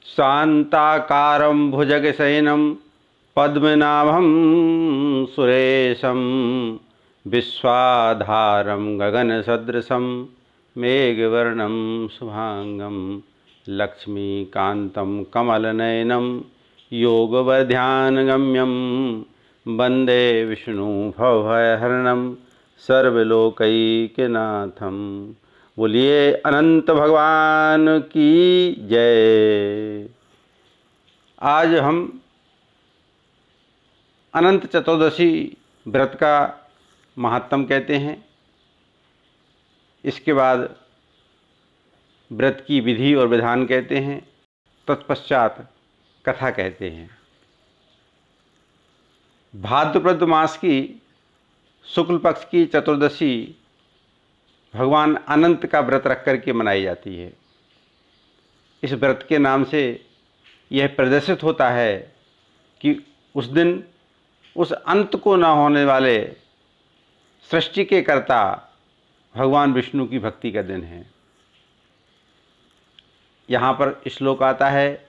शांताकारं भुजगशयनं पद्मनाभं सुरेशं विश्वाधारं गगनसदृशं मेघवर्णं शुभांगं लक्ष्मीकान्तं कमलनयनं योगवर्ध्यानगम्यं वन्दे विष्णु भवभयहरणं सर्वलोकैकनाथं। बोलिए अनंत भगवान की जय। आज हम अनंत चतुर्दशी व्रत का महात्म कहते हैं। इसके बाद व्रत की विधि और विधान कहते हैं। तत्पश्चात कथा कहते हैं। भाद्रपद मास की शुक्ल पक्ष की चतुर्दशी भगवान अनंत का व्रत रख करके मनाई जाती है। इस व्रत के नाम से यह प्रदर्शित होता है कि उस दिन उस अंत को न होने वाले सृष्टि के कर्ता भगवान विष्णु की भक्ति का दिन है। यहाँ पर श्लोक आता है,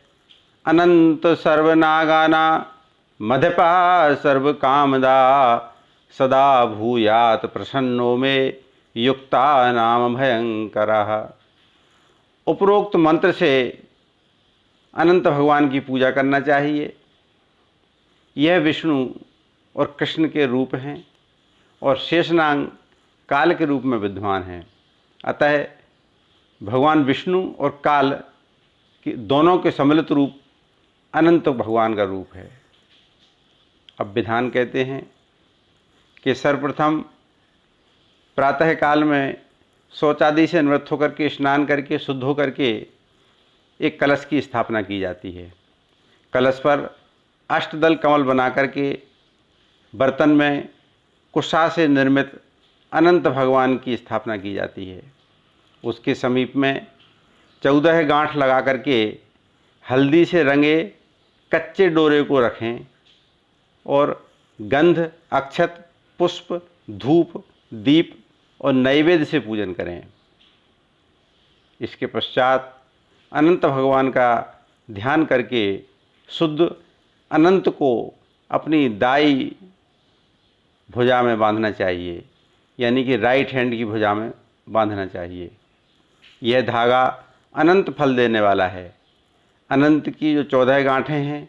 अनंत सर्वनागाना मध्यपा सर्व कामदा सदा भूयात प्रसन्नो में युक्ता नाम भयंकरः। उपरोक्त मंत्र से अनंत भगवान की पूजा करना चाहिए। यह विष्णु और कृष्ण के रूप हैं और शेषनाग काल के रूप में विद्यमान हैं। अतः भगवान विष्णु और काल की दोनों के सम्मिलित रूप अनंत भगवान का रूप है। अब विधान कहते हैं कि सर्वप्रथम प्रातः काल में शौचादि से निवृत्त होकर के स्नान करके शुद्ध होकर के एक कलश की स्थापना की जाती है। कलश पर अष्टदल कमल बना करके बर्तन में कुशा से निर्मित अनंत भगवान की स्थापना की जाती है। उसके समीप में 14 गांठ लगा करके हल्दी से रंगे कच्चे डोरे को रखें और गंध, अक्षत, पुष्प, धूप, दीप और नैवेद्य से पूजन करें। इसके पश्चात अनंत भगवान का ध्यान करके शुद्ध अनंत को अपनी दाई भुजा में बांधना चाहिए, यानी कि राइट हैंड की भुजा में बांधना चाहिए। यह धागा अनंत फल देने वाला है। अनंत की जो 14 गांठें हैं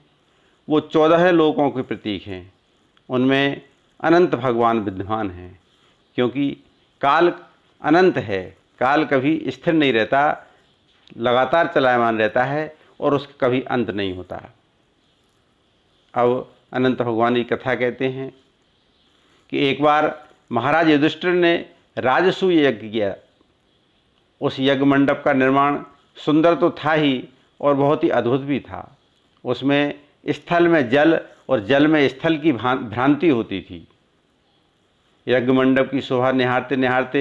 वो 14 लोकों के प्रतीक हैं। उनमें अनंत भगवान विद्यमान हैं, क्योंकि काल अनंत है। काल कभी स्थिर नहीं रहता, लगातार चलायमान रहता है और उसका कभी अंत नहीं होता। अब अनंत भगवान की कथा कहते हैं कि एक बार महाराज युधिष्ठिर ने राजसूय यज्ञ किया। उस यज्ञ मंडप का निर्माण सुंदर तो था ही और बहुत ही अद्भुत भी था। उसमें स्थल में जल और जल में स्थल की भ्रांति होती थी। यज्ञ मंडप की शोभा निहारते निहारते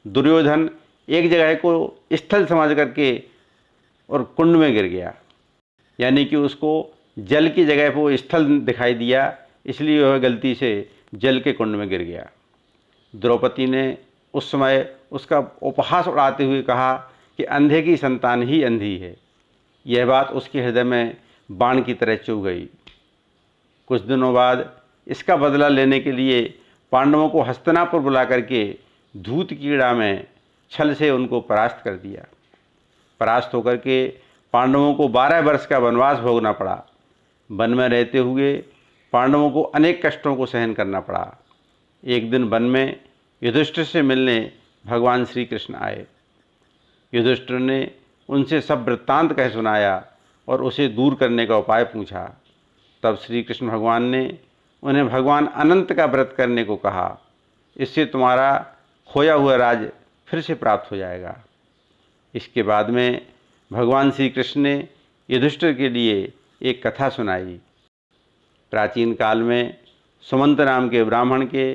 दुर्योधन एक जगह को स्थल समझ करके और कुंड में गिर गया, यानी कि उसको जल की जगह पर वो स्थल दिखाई दिया, इसलिए वह गलती से जल के कुंड में गिर गया। द्रौपदी ने उस समय उसका उपहास उड़ाते हुए कहा कि अंधे की संतान ही अंधी है। यह बात उसके हृदय में बाण की तरह चुभ गई। कुछ दिनों बाद इसका बदला लेने के लिए पांडवों को हस्तिनापुर बुला करके धूत कीड़ा में छल से उनको परास्त कर दिया। परास्त होकर के पांडवों को 12 वर्ष का वनवास भोगना पड़ा। वन में रहते हुए पांडवों को अनेक कष्टों को सहन करना पड़ा। एक दिन वन में युधिष्ठिर से मिलने भगवान श्री कृष्ण आए। युधिष्ठिर ने उनसे सब वृत्तांत कह सुनाया और उसे दूर करने का उपाय पूछा। तब श्री कृष्ण भगवान ने उन्हें भगवान अनंत का व्रत करने को कहा। इससे तुम्हारा खोया हुआ राज फिर से प्राप्त हो जाएगा। इसके बाद में भगवान श्री कृष्ण ने युधिष्ठिर के लिए एक कथा सुनाई। प्राचीन काल में सुमंत नाम के ब्राह्मण के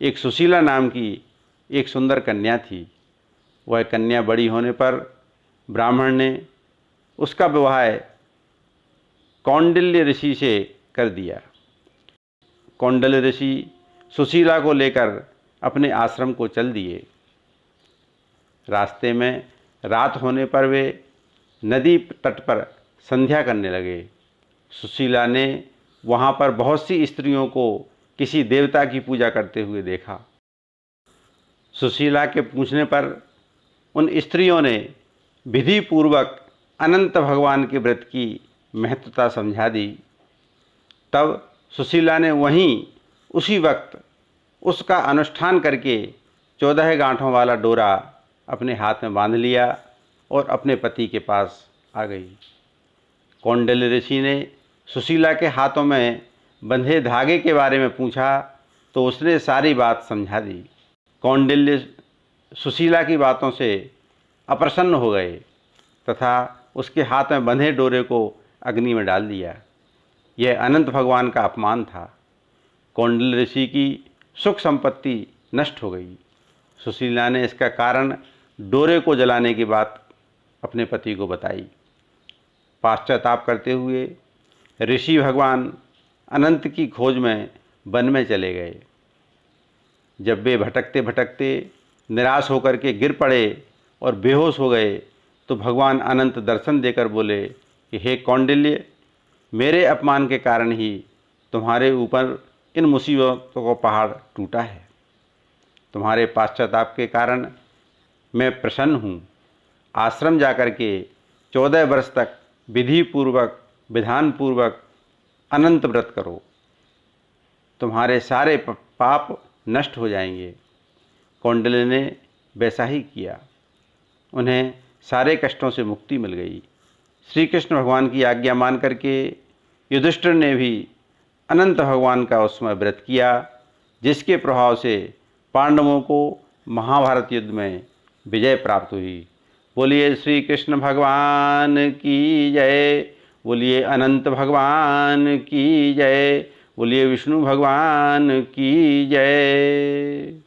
एक सुशीला नाम की एक सुंदर कन्या थी। वह कन्या बड़ी होने पर ब्राह्मण ने उसका विवाह कौंडिल्य ऋषि से कर दिया। कौंडिल्य ऋषि सुशीला को लेकर अपने आश्रम को चल दिए। रास्ते में रात होने पर वे नदी तट पर संध्या करने लगे। सुशीला ने वहाँ पर बहुत सी स्त्रियों को किसी देवता की पूजा करते हुए देखा। सुशीला के पूछने पर उन स्त्रियों ने विधि पूर्वक अनंत भगवान के व्रत की महत्वता समझा दी। तब सुशीला ने वहीं उसी वक्त उसका अनुष्ठान करके 14 गांठों वाला डोरा अपने हाथ में बांध लिया और अपने पति के पास आ गई। कौंडिल्य ऋषि ने सुशीला के हाथों में बंधे धागे के बारे में पूछा तो उसने सारी बात समझा दी। कौंडिल्य सुशीला की बातों से अप्रसन्न हो गए तथा उसके हाथ में बंधे डोरे को अग्नि में डाल दिया। यह अनंत भगवान का अपमान था। कौंडिल्य ऋषि की सुख संपत्ति नष्ट हो गई। सुशीला ने इसका कारण डोरे को जलाने की बात अपने पति को बताई। पाश्चाताप करते हुए ऋषि भगवान अनंत की खोज में वन में चले गए। जब वे भटकते भटकते निराश होकर के गिर पड़े और बेहोश हो गए तो भगवान अनंत दर्शन देकर बोले कि हे कौंडिल्य, मेरे अपमान के कारण ही तुम्हारे ऊपर इन मुसीबतों का पहाड़ टूटा है। तुम्हारे पाश्चाताप के कारण मैं प्रसन्न हूँ। आश्रम जाकर के 14 वर्ष तक विधि पूर्वक विधान पूर्वक अनंत व्रत करो, तुम्हारे सारे पाप नष्ट हो जाएंगे। कौंडिल्य ने वैसा ही किया। उन्हें सारे कष्टों से मुक्ति मिल गई। श्री कृष्ण भगवान की आज्ञा मान करके युधिष्ठिर ने भी अनंत भगवान का उस समय व्रत किया, जिसके प्रभाव से पांडवों को महाभारत युद्ध में विजय प्राप्त हुई। बोलिए श्री कृष्ण भगवान की जय, बोलिए अनंत भगवान की जय, बोलिए विष्णु भगवान की जय।